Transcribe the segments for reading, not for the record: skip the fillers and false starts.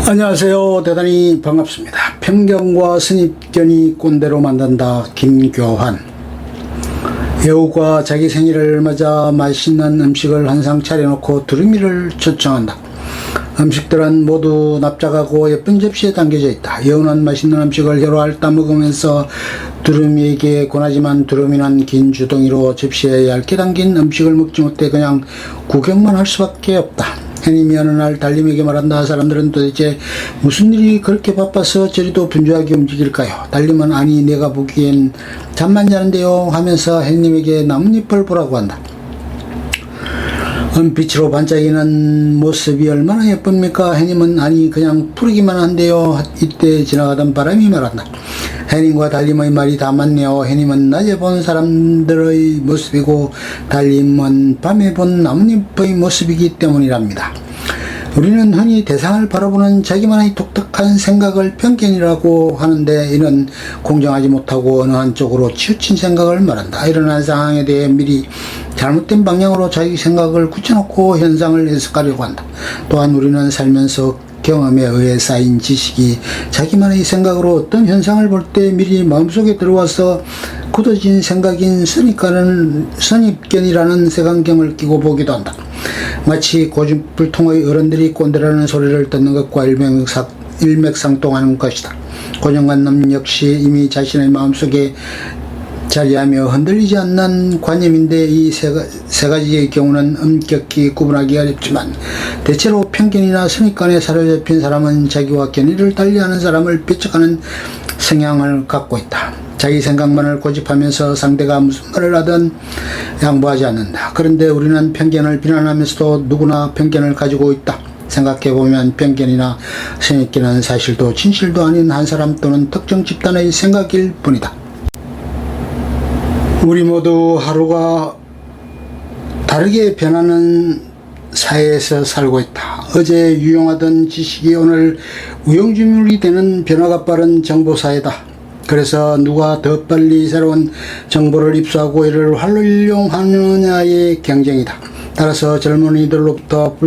안녕하세요. 대단히 반갑습니다. 편견과 선입견이 꼰대로 만든다. 김교환. 여우가 자기 생일을 맞아 맛있는 음식을 한상 차려놓고 두루미를 초청한다. 음식들은 모두 납작하고 예쁜 접시에 담겨져 있다. 여우는 맛있는 음식을 혀로 핥아 먹으면서 두루미에게 권하지만 두루미는 긴 주둥이로 접시에 얇게 담긴 음식을 먹지 못해 그냥 구경만 할 수밖에 없다. 해님이 어느 날 달님에게 말한다. 사람들은 도대체 무슨 일이 그렇게 바빠서 저리도 분주하게 움직일까요? 달님은 아니 내가 보기엔 잠만 자는데요 하면서 해님에게 나뭇잎을 보라고 한다. 은빛으로 반짝이는 모습이 얼마나 예쁩니까? 해님은 아니 그냥 푸르기만 한데요. 이때 지나가던 바람이 말한다. 해님과 달님의 말이 다 맞네요. 해님은 낮에 본 사람들의 모습이고 달님은 밤에 본 나뭇잎의 모습이기 때문이랍니다. 우리는 흔히 대상을 바라보는 자기만의 독특한 생각을 편견이라고 하는데 이는 공정하지 못하고 어느 한쪽으로 치우친 생각을 말한다. 일어난 상황에 대해 미리 잘못된 방향으로 자기 생각을 굳혀놓고 현상을 해석하려고 한다. 또한 우리는 살면서 경험에 의해 쌓인 지식이 자기만의 생각으로 어떤 현상을 볼 때 미리 마음속에 들어와서 굳어진 생각인 선입견이라는 색안경을 끼고 보기도 한다. 마치 고집불통의 어른들이 꼰대라는 소리를 듣는 것과 일맥상통하는 것이다. 고정관념 역시 이미 자신의 마음속에 자리하며 흔들리지 않는 관념인데 이 세 가지의 경우는 엄격히 구분하기 어렵지만 대체로 편견이나 선입견에 사로잡힌 사람은 자기와 견해를 달리하는 사람을 배척하는 성향을 갖고 있다. 자기 생각만을 고집하면서 상대가 무슨 말을 하든 양보하지 않는다. 그런데 우리는 편견을 비난하면서도 누구나 편견을 가지고 있다. 생각해보면 편견이나 선입견은 사실도 진실도 아닌 한 사람 또는 특정 집단의 생각일 뿐이다. 우리 모두 하루가 다르게 변하는 사회에서 살고 있다. 어제 유용하던 지식이 오늘 우용지물이 되는 변화가 빠른 정보사회다. 그래서 누가 더 빨리 새로운 정보를 입수하고 이를 활용하느냐의 경쟁이다. 따라서 젊은이들로부터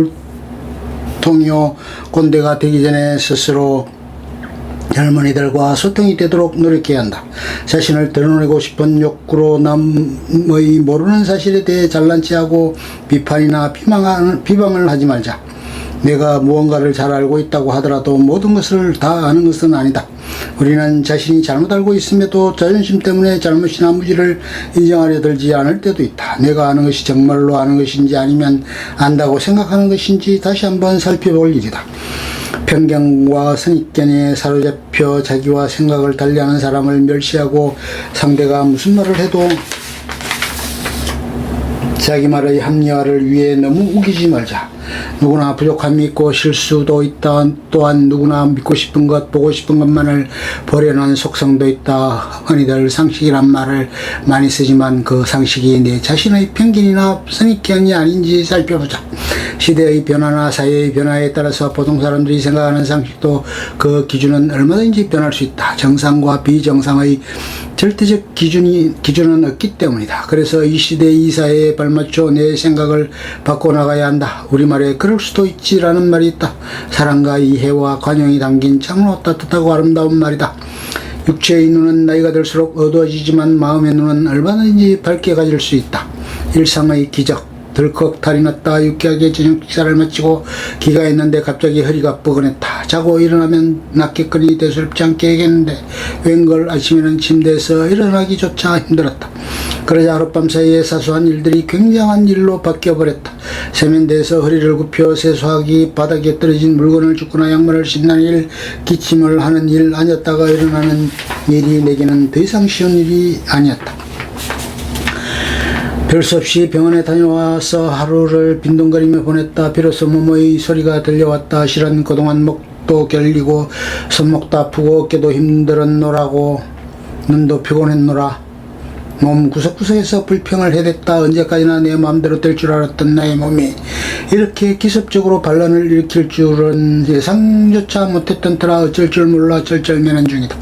불통이요 꼰대가 되기 전에 스스로 젊은이들과 소통이 되도록 노력해야 한다. 자신을 드러내고 싶은 욕구로 남의 모르는 사실에 대해 잘난 체하고 비판이나 비방을 하지 말자. 내가 무언가를 잘 알고 있다고 하더라도 모든 것을 다 아는 것은 아니다. 우리는 자신이 잘못 알고 있음에도 자존심 때문에 잘못이나 무지를 인정하려 들지 않을 때도 있다. 내가 아는 것이 정말로 아는 것인지 아니면 안다고 생각하는 것인지 다시 한번 살펴볼 일이다. 편견과 선입견에 사로잡혀 자기와 생각을 달리하는 사람을 멸시하고 상대가 무슨 말을 해도 자기 말의 합리화를 위해 너무 우기지 말자. 누구나 부족함이 있고 실수도 있다. 또한 누구나 믿고 싶은 것, 보고 싶은 것만을 보려는 속성도 있다. 흔히들 상식이란 말을 많이 쓰지만 그 상식이 내 자신의 편견이나 선입견이 아닌지 살펴보자. 시대의 변화나 사회의 변화에 따라서 보통 사람들이 생각하는 상식도 그 기준은 얼마든지 변할 수 있다. 정상과 비정상의 절대적 기준은 없기 때문이다. 그래서 이 시대 이 사회에 발맞춰 내 생각을 바꿔나가야 한다. 우리말에 그럴 수도 있지라는 말이 있다. 사랑과 이해와 관용이 담긴 참으로 따뜻하고 아름다운 말이다. 육체의 눈은 나이가 들수록 어두워지지만 마음의 눈은 얼마든지 밝게 가질 수 있다. 일상의 기적. 덜컥 탈이 났다. 유쾌하게 저녁 식사를 마치고 귀가했는데 갑자기 허리가 뻐근했다. 자고 일어나면 낫겠거니 대수롭지 않게 해겠는데 웬걸 아침에는 침대에서 일어나기조차 힘들었다. 그러자 하룻밤 사이에 사소한 일들이 굉장한 일로 바뀌어버렸다. 세면대에서 허리를 굽혀 세수하기, 바닥에 떨어진 물건을 줍거나 양말을 신는 일, 기침을 하는 일, 앉았다가 일어나는 일이 내게는 더 이상 쉬운 일이 아니었다. 별 수 없이 병원에 다녀와서 하루를 빈둥거리며 보냈다. 비로소 몸의 소리가 들려왔다. 실은 그동안 목도 결리고 손목도 아프고 어깨도 힘들었노라고 눈도 피곤했노라. 몸 구석구석에서 불평을 해댔다. 언제까지나 내 마음대로 될 줄 알았던 나의 몸이 이렇게 기습적으로 반란을 일으킬 줄은 예상조차 못했던 터라 어쩔 줄 몰라 절절매는 중이다.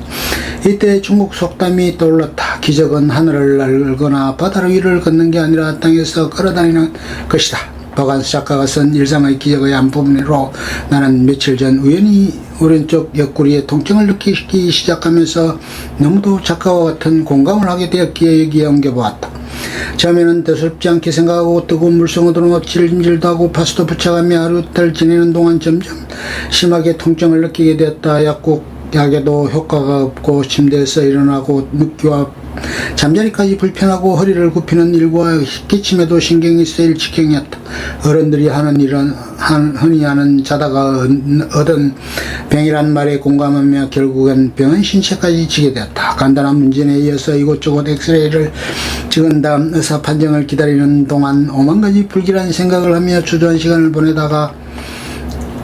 이때 중국 속담이 떠올랐다. 기적은 하늘을 날거나 바다 위를 걷는 게 아니라 땅에서 걸어다니는 것이다. 박완서 작가가 쓴 일상의 기적의 한 부분으로 나는 며칠 전 우연히 오른쪽 옆구리에 통증을 느끼기 시작하면서 너무도 작가와 같은 공감을 하게 되었기에 여기에 옮겨보았다. 처음에는 대수롭지 않게 생각하고 뜨거운 물성으로 엎질질도 하고 파스도 붙여가며 하루 이틀 지내는 동안 점점 심하게 통증을 느끼게 되었다. 약에도 효과가 없고 침대에서 일어나고 눕기와 잠자리까지 불편하고 허리를 굽히는 일과 기침에도 신경이 쓰일 지경이었다. 어른들이 하는 일은 흔히 하는 자다가 얻은 병이란 말에 공감하며 결국엔 병은 신체까지 지게 되었다. 간단한 문제에 이어서 이곳저곳 엑스레이를 찍은 다음 의사 판정을 기다리는 동안 오만 가지 불길한 생각을 하며 주저한 시간을 보내다가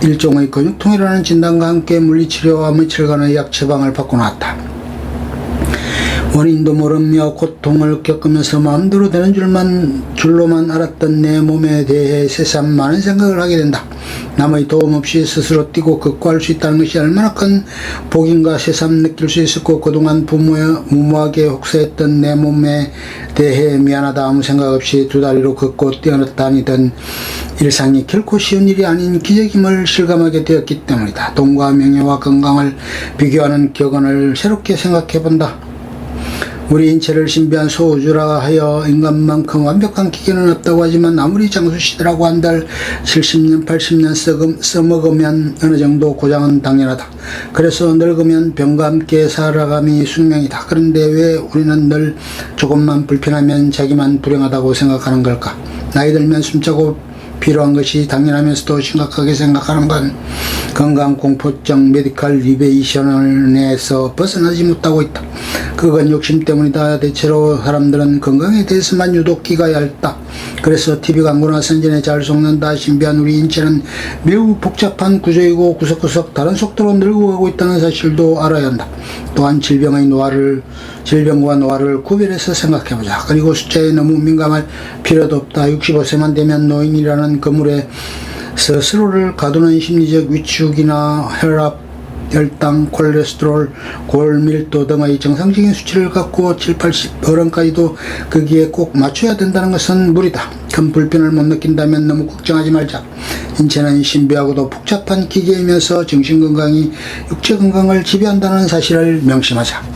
일종의 근육통이라는 진단과 함께 물리치료와 며칠간의 약 처방을 받고 나왔다. 원인도 모르며 고통을 겪으면서 마음대로 되는 줄로만 알았던 내 몸에 대해 새삼 많은 생각을 하게 된다. 남의 도움 없이 스스로 뛰고 극구할 수 있다는 것이 얼마나 큰 복인가 새삼 느낄 수 있었고, 그동안 무모하게 혹사했던 내 몸에 대해 미안하다 아무 생각 없이 두 다리로 걷고 뛰어다니던 일상이 결코 쉬운 일이 아닌 기적임을 실감하게 되었기 때문이다. 돈과 명예와 건강을 비교하는 격언을 새롭게 생각해본다. 우리 인체를 신비한 소우주라 하여 인간만큼 완벽한 기계는 없다고 하지만 아무리 장수시대라고 한들 70년 80년 써먹으면 어느 정도 고장은 당연하다. 그래서 늙으면 병과 함께 살아감이 숙명이다. 그런데 왜 우리는 늘 조금만 불편하면 자기만 불행하다고 생각하는 걸까? 나이 들면 숨차고 필요한 것이 당연하면서도 심각하게 생각하는 건 건강공포증 메디컬 리베이션에서 벗어나지 못하고 있다. 그건 욕심 때문이다. 대체로 사람들은 건강에 대해서만 유독 귀가 얇다. 그래서 TV 광고나 선전에 잘 속는다. 신비한 우리 인체는 매우 복잡한 구조이고 구석구석 다른 속도로 늙어가고 있다는 사실도 알아야 한다. 또한 질병과 노화를 구별해서 생각해보자. 그리고 숫자에 너무 민감할 필요도 없다. 65세만 되면 노인이라는 그물에 스스로를 가두는 심리적 위축이나 혈압, 혈당, 콜레스테롤, 골밀도 등의 정상적인 수치를 갖고 7, 80 어른까지도 거기에 꼭 맞춰야 된다는 것은 무리다. 큰 불편을 못 느낀다면 너무 걱정하지 말자. 인체는 신비하고도 복잡한 기계이면서 정신건강이 육체건강을 지배한다는 사실을 명심하자.